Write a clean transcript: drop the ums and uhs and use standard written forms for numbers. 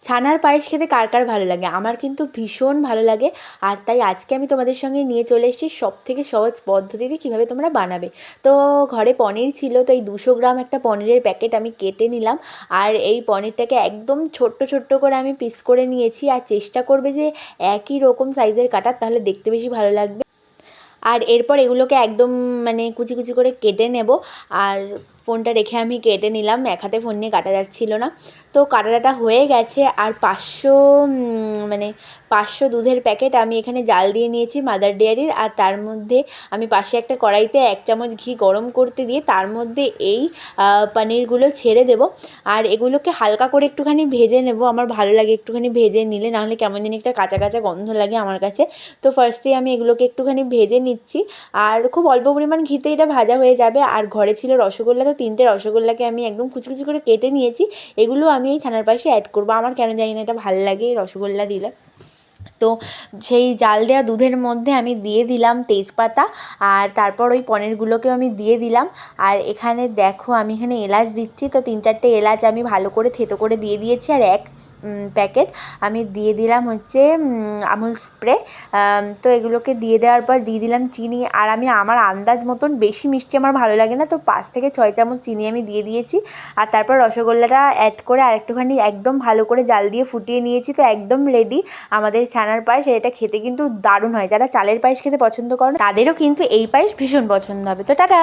ছানার পায়েস খেতে কার কার ভালো লাগে? আমার কিন্তু ভীষণ ভালো লাগে। আর তাই আজকে আমি তোমাদের সঙ্গে নিয়ে চলে এসেছি সবথেকে সহজ পদ্ধতিতে কীভাবে তোমরা বানাবে। তো ঘরে পনির ছিল, তো এই 200 গ্রাম একটা পনিরের প্যাকেট আমি কেটে নিলাম। আর এই পনিরটাকে একদম ছোট্ট ছোট্ট করে আমি পিস করে নিয়েছি। আর চেষ্টা করবে যে একই রকম সাইজের কাটার, তাহলে দেখতে বেশি ভালো লাগবে। আর এরপর এগুলোকে একদম মানে কুচি কুচি করে কেটে নেব। আর ফোনটা রেখে আমি কেটে নিলাম, এক হাতে ফোন নিয়ে কাটা যাচ্ছিল না। তো কাটাটা হয়ে গেছে। আর 500 দুধের প্যাকেট আমি এখানে জাল দিয়ে নিয়েছি মাদার ডেয়ারির। আর তার মধ্যে আমি পাশে একটা কড়াইতে 1 চামচ ঘি গরম করতে দিয়ে তার মধ্যে এই পনিরগুলো ছেড়ে দেব। আর এগুলোকে হালকা করে একটুখানি ভেজে নেব। আমার ভালো লাগে একটুখানি ভেজে নিলে, নাহলে কেমন জানি একটা কাঁচা কাঁচা গন্ধ লাগে আমার কাছে। তো ফার্স্টেই আমি এগুলোকে একটুখানি ভেজে নিচ্ছি। আর খুব অল্প পরিমাণ ঘিতে এটা ভাজা হয়ে যাবে। আর ঘরে ছিল রসগোল্লা, তো 3টে রসগোল্লাকে আমি একদম কুচি কুচি করে কেটে নিয়েছি। এগুলো আমি এই ছানার পায়েসে অ্যাড করব। আমার কেন জানি না এটা ভালো লাগে রসগোল্লা দিলে। তো সেই জাল দেওয়া দুধের মধ্যে আমি দিয়ে দিলাম তেজপাতা। আর তারপর ওই পনিরগুলোকেও আমি দিয়ে দিলাম। আর এখানে দেখো আমি এখানে এলাচ দিচ্ছি, তো 3-4টে এলাচ আমি ভালো করে থেতো করে দিয়ে দিয়েছি। আর 1 প্যাকেট আমি দিয়ে দিলাম হচ্ছে আমুল স্প্রে। তো এগুলোকে দিয়ে দেওয়ার পর দিয়ে দিলাম চিনি। আর আমি আমার আন্দাজ মতন, বেশি মিষ্টি আমার ভালো লাগে না, তো 5 থেকে 6 চামচ চিনি আমি দিয়ে দিয়েছি। আর তারপর রসগোল্লাটা অ্যাড করে আরেকটুখানি একদম ভালো করে জাল দিয়ে ফুটিয়ে নিয়েছি। তো একদম রেডি আমাদের ছানার পায়েস। এটা খেতে কিন্তু দারুণ হয়। যারা চালের পায়েস খেতে পছন্দ করো তাদেরও কিন্তু এই পায়েস ভীষণ পছন্দ হবে। তো টাটা।